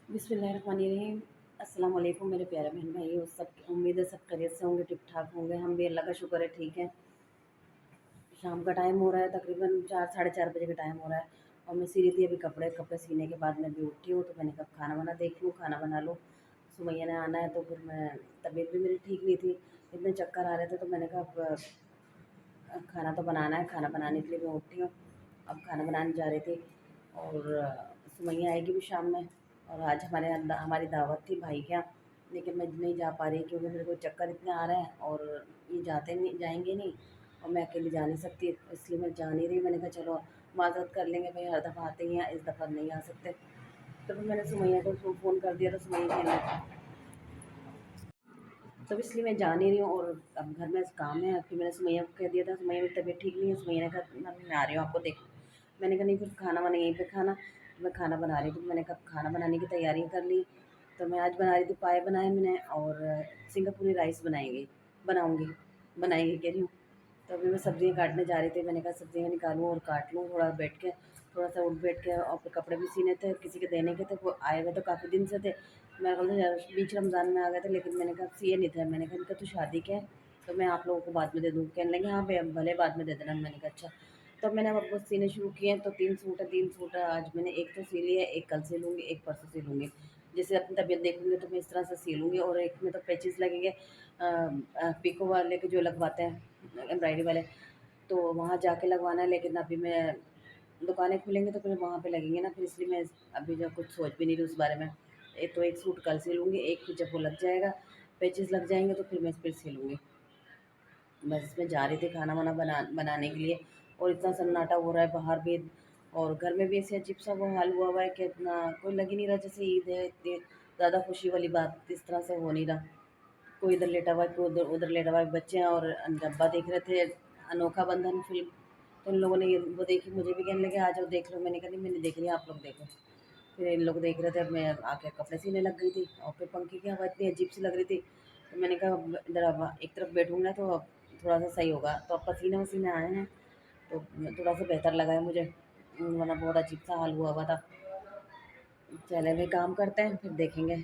बिस्मिल्लाहिर्रहमानिर्रहीम। अस्सलाम वालेकुम मेरे प्यारे बहन भाइयों, सब उम्मीद है सब खैरियत से होंगे, ठीक ठाक होंगे। हम भी अल्लाह का शुक्र है ठीक है। शाम का टाइम हो रहा है, तकरीबन 4 साढ़े 4 बजे का टाइम हो रहा है और मैं सी रही थी अभी कपड़े कपड़े सीने के बाद मैं भी उठी हूँ, तो मैंने कहा खाना वाना देख लूँ, खाना बना लूँ। सुमैया ने आना है तो फिर मैं तबीयत भी मेरी ठीक नहीं थी, इतने चक्कर आ रहे थे, तो मैंने कहा अब खाना तो बनाना है। खाना बनाने के लिए मैं उठी हूँ, अब खाना बनाने जा रही थी। और सुमैया आएगी भी शाम में। और आज हमारी दावत थी भाई के यहाँ, लेकिन मैं नहीं जा पा रही क्योंकि मेरे को चक्कर इतने आ रहे हैं और ये जाएंगे नहीं और मैं अकेली जा नहीं सकती, इसलिए मैं जा नहीं रही। मैंने कहा चलो माज़रत कर लेंगे भाई, हर दफ़ा आते ही हैं, इस दफ़ा नहीं आ सकते। तो फिर मैंने सुमैया को फ़ोन कर दिया, तो सुमैया कहने तो इसलिए मैं जा नहीं रही हूँ। और अब घर में काम है, फिर मैंने सुमैया को कह दिया था, सुमैया की तबीयत ठीक नहीं है। सुमैया ने कहा मम्मी मैं आ रही हूँ आपको देख। मैंने कहा नहीं, फिर खाना वाना यहीं पे खाना। तो मैं खाना बना रही थी, मैंने कहा खाना बनाने की तैयारी कर ली। तो मैं आज बना रही थी, पाए बनाए मैंने और सिंगापुरी राइस बनाऊँगी बनाएंगी कह रही हूँ। तो अभी मैं सब्ज़ियाँ काटने जा रही थी, मैंने कहा सब्ज़ियाँ निकालूँ और काट लूँ थोड़ा बैठ के, थोड़ा सा उठ बैठ के। और फिर कपड़े भी सीने थे, किसी के देने के थे, वो आए हुए तो काफ़ी दिन से थे। मैं बोलते यार बीच रमज़ान में आ गए थे, लेकिन मैंने कहा सिए नहीं थे। मैंने कहा इनका तो शादी के है, तो मैं आप लोगों को बाद में दे दूँ। कहने लगे हाँ भले बाद में दे देना। मैंने कहा अच्छा। तो मैंने अब सीने शुरू किए हैं, तो 3 सूट है आज मैंने एक तो सी लिया है, एक कल सी लूँगी, एक परसों सी लूँगी। जैसे अपनी तबीयत देखूँगी तो मैं इस तरह से सी लूँगी। और एक में तो पेचेस लगेंगे, पिको वाले के जो लगवाते हैं एम्ब्रॉयडरी वाले, तो वहाँ जाके लगवाना है। लेकिन अभी मैं दुकानें खुलेंगी तो फिर वहाँ पे लगेंगे ना, फिर इसलिए मैं अभी जो कुछ सोच भी नहीं रही उस बारे में। एक सूट कल सिलूँगी, एक फिर जब वो लग जाएगा, पैचेस लग जाएँगे तो फिर मैं फिर सिलूँगी। बस इसमें जा रही थी खाना वाना बनाने के लिए। और इतना सन्नाटा हो रहा है बाहर भी, और घर में भी ऐसे अजीब सा वो हाल हुआ हुआ है कि इतना कोई लग ही नहीं रहा जैसे ईद है। इतनी ज़्यादा खुशी वाली बात इस तरह से हो नहीं रहा। कोई इधर लेटा हुआ है, कोई उधर उधर लेटा हुआ है। बच्चे हैं और डब्बा देख रहे थे, अनोखा बंधन फ़िल्म। तो उन लोगों ने ये वो देखी, मुझे भी कहने लगे आ जाओ देख लो। मैंने कहा नहीं मैं नहीं देख रही, आप लोग देखो। फिर इन लोग देख रहे थे, अब मैं आके कपड़े सीने लग गई थी। और फिर पंखे की हवा इतनी अजीब सी लग रही थी, तो मैंने कहा अब इधर अब एक तरफ बैठूँगी ना तो अब थोड़ा सा सही होगा। तो अब पसीने वसीने आए हैं, तो थोड़ा सा बेहतर लगा है मुझे, वरना बहुत अजीब सा हाल हुआ हुआ था। चले भाई काम करते हैं फिर देखेंगे।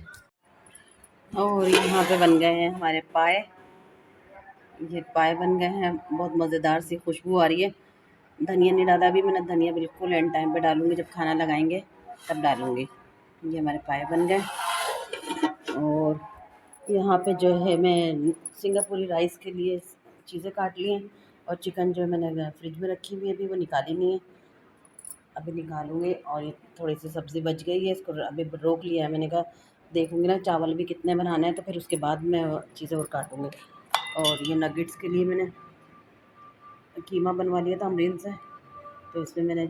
और यहाँ पे बन गए हैं हमारे पाए। ये पाए बन गए हैं, बहुत मज़ेदार सी खुशबू आ रही है। धनिया नहीं डाला अभी मैंने, धनिया बिल्कुल एंड टाइम पे डालूँगी, जब खाना लगाएँगे तब डालूँगी। ये हमारे पाए बन गए। और यहाँ पे जो है मैं सिंगापुरी राइस के लिए चीज़ें काट ली हैं। और चिकन जो है मैंने फ्रिज में रखी हुई है, अभी वो निकाली नहीं है, अभी निकालूँगी। और ये थोड़ी सी सब्ज़ी बच गई है, इसको अभी रोक लिया है। मैंने कहा देखूँगी ना चावल भी कितने बनाने हैं, तो फिर उसके बाद मैं चीज़ें और काटूँगी। और ये नगेट्स के लिए मैंने कीमा बनवा लिया था अमरीन से, तो इसमें मैंने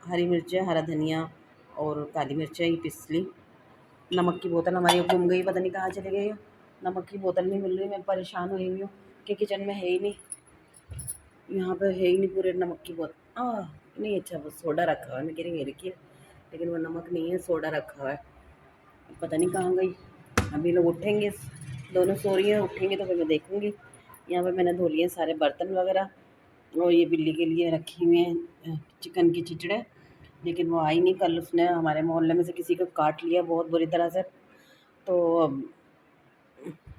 हरी मिर्चें, हरा धनिया और काली मिर्चें ये पीस ली। नमक की बोतल हमारी गुम गई, पता नहीं कहाँ चली गई है। नमक की बोतल नहीं मिल रही, मैं परेशान हुई हुई हूँ कि किचन में है ही नहीं, यहाँ पे है ही नहीं पूरे नमक की बोतल। नहीं अच्छा वो सोडा रखा हुआ है, मैं कह रही ये रखिए, लेकिन वो नमक नहीं है, सोडा रखा हुआ है, पता नहीं कहाँ गई। अभी लोग उठेंगे, दोनों सो रही हैं, उठेंगे तो फिर मैं देखूँगी। यहाँ पे मैंने धो लिए सारे बर्तन वगैरह। और ये बिल्ली के लिए रखी हुई हैं चिकन की चिचड़े, लेकिन वो आई नहीं। कल उसने हमारे मोहल्ले में से किसी को काट लिया बहुत बुरी तरह से, तो अब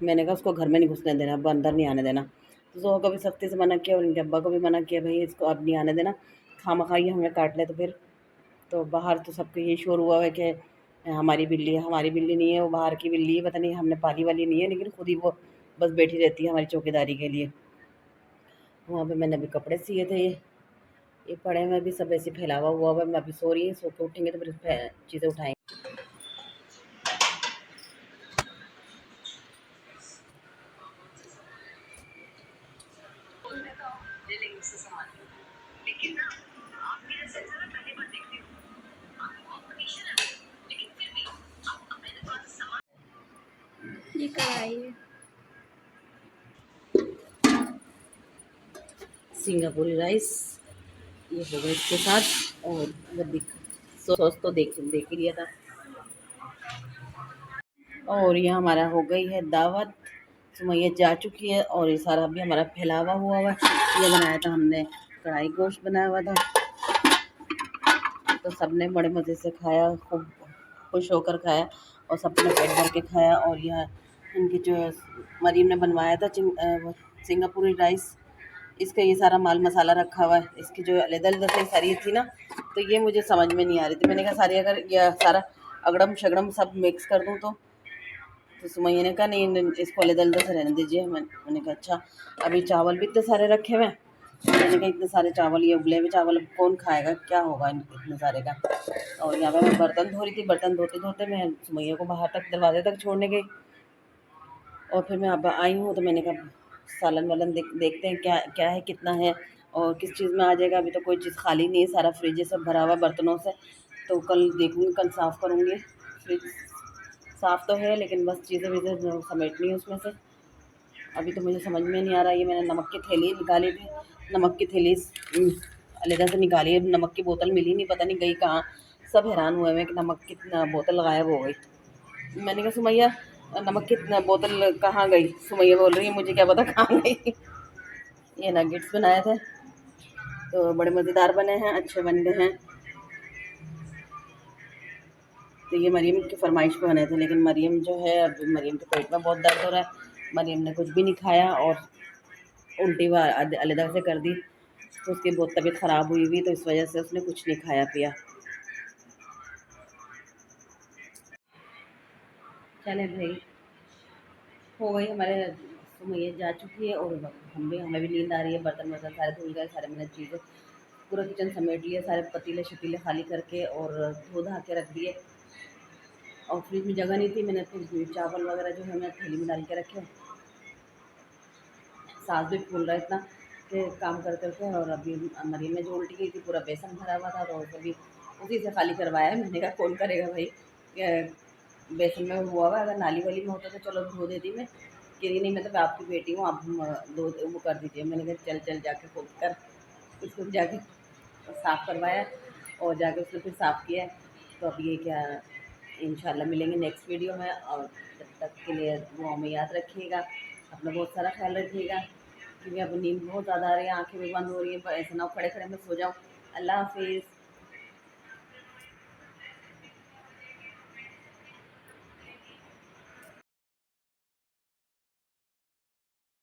मैंने कहा उसको घर में नहीं घुसने देना, अब अंदर नहीं आने देना। तो जोहर को भी सख्ती से मना किया और इनके अब्बा को भी मना किया, भाई इसको अब नहीं आने देना, खामखा ये हमें काट ले तो फिर। तो बाहर तो सबको ये शोर हुआ है कि हमारी बिल्ली है, हमारी बिल्ली नहीं है, वो बाहर की बिल्ली है, पता नहीं हमने पाली वाली नहीं है, लेकिन खुद ही वो बस बैठी रहती है हमारी चौकीदारी के लिए। वहाँ पे मैंने अभी कपड़े सिए थे, ये पड़े हुए भी सब ऐसे फैलावा हुआ हुआ है। मैं अभी सो रही हूँ, सो के उठेंगे तो फिर चीज़ें उठाएंगे। ये कढ़ाई है। सिंगापुरी राइस ये हो गया इसके साथ। और वो सॉस तो देख ही लिया था। और ये हमारा हो गई है दावत, सुमैया जा चुकी है और ये सारा भी हमारा फैलावा हुआ हुआ है। ये बनाया था हमने, कढ़ाई गोश्त बनाया हुआ था, तो सबने बड़े मज़े से खाया खूब। खुश होकर खाया और सबने पेट भर के खाया। और यह इनकी जो मरीम ने बनवाया था वो सिंगापुरी राइस, इसका ये सारा माल मसाला रखा हुआ है। इसकी जो अलग-अलग से सारी थी ना, तो ये मुझे समझ में नहीं आ रही थी। मैंने कहा सारी अगर यह सारा अगड़म शगड़म सब मिक्स कर दूँ तो सुमैया ने कहा नहीं इसको अलग-अलग से रहने दीजिए। मैंने कहा अच्छा। अभी चावल भी इतने सारे रखे हुए हैं। मैंने कहा इतने सारे चावल, ये उबले हुए चावल अब कौन खाएगा, क्या होगा इतने सारे का। और यहाँ पे मैं बर्तन धो रही थी, बर्तन धोते धोते मैं सुमैया को बाहर तक दरवाजे तक छोड़ने गई। और फिर मैं अब आई हूँ तो मैंने कहा सालन वालन देखते हैं क्या क्या है, कितना है और किस चीज़ में आ जाएगा। अभी तो कोई चीज़ खाली नहीं है, सारा फ्रिज है सब भरा हुआ बर्तनों से। तो कल देखूँगी, कल साफ़ करूँगी। फ्रिज साफ़ तो है लेकिन बस चीज़ें वीज़ें जो समेटनी है उसमें से। अभी तो मुझे समझ में नहीं आ रहा। ये मैंने नमक की थैली निकाली थी, नमक की थैली अलग से निकाली है, नमक की बोतल मिली नहीं, पता नहीं गई कहाँ। सब हैरान हुए हैं कि नमक की बोतल गायब हो गई। मैंने कहा सुमैया नमक की बोतल कहाँ गई। सुमैया बोल रही है मुझे क्या पता कहाँ गई। ये नगेट्स बनाए थे तो बड़े मज़ेदार बने हैं, अच्छे बन गए हैं। तो ये मरीम की फरमाइश पे बने थे, लेकिन मरीम जो है अब मरीम के पेट में बहुत दर्द हो रहा है। मरीम ने कुछ भी नहीं खाया और उल्टी अलग से कर दी। तो उसकी बहुत तबीयत ख़राब हुई हुई, तो इस वजह से उसने कुछ नहीं खाया पिया। चले भाई, हो गई हमारे सुमैया जा चुकी है और हमें भी नींद आ रही है। बर्तन वर्तन सारे धुल गए, सारे मैंने चीज़ें पूरा किचन समेट लिया, सारे पतीले शतीले खाली करके और धो धा के रख दिए। और फ्रिज में जगह नहीं थी, मैंने फिर चावल वगैरह जो है मैं थैली में डाल के रखे। सास भी फूल रहा है इतना कि काम कर करके। और अभी मरीम में जो उल्टी गई थी पूरा बेसन भरा हुआ था, तो अभी उसी से खाली करवाया है। मैंने कहा कौन करेगा भाई, बेसन में हुआ हुआ, अगर नाली वाली में होता तो चलो धो देती मैं। कि नहीं मैं तो आपकी बेटी हूँ, आप दो वो कर दीजिए। मैंने कहा चल चल जाके खुद कर। उसको जाके साफ़ करवाया और जाके उसने फिर साफ़ किया है। तो अब ये क्या, इंशाल्लाह मिलेंगे नेक्स्ट वीडियो में। और तब तक के लिए दुआ में याद रखिएगा, अपना बहुत सारा ख्याल रखिएगा। क्योंकि अब नींद बहुत ज़्यादा आ रही है, आँखें भी बंद हो रही है, ऐसा ना हो खड़े खड़े मैं सो जाऊँ। अल्लाह हाफिज़।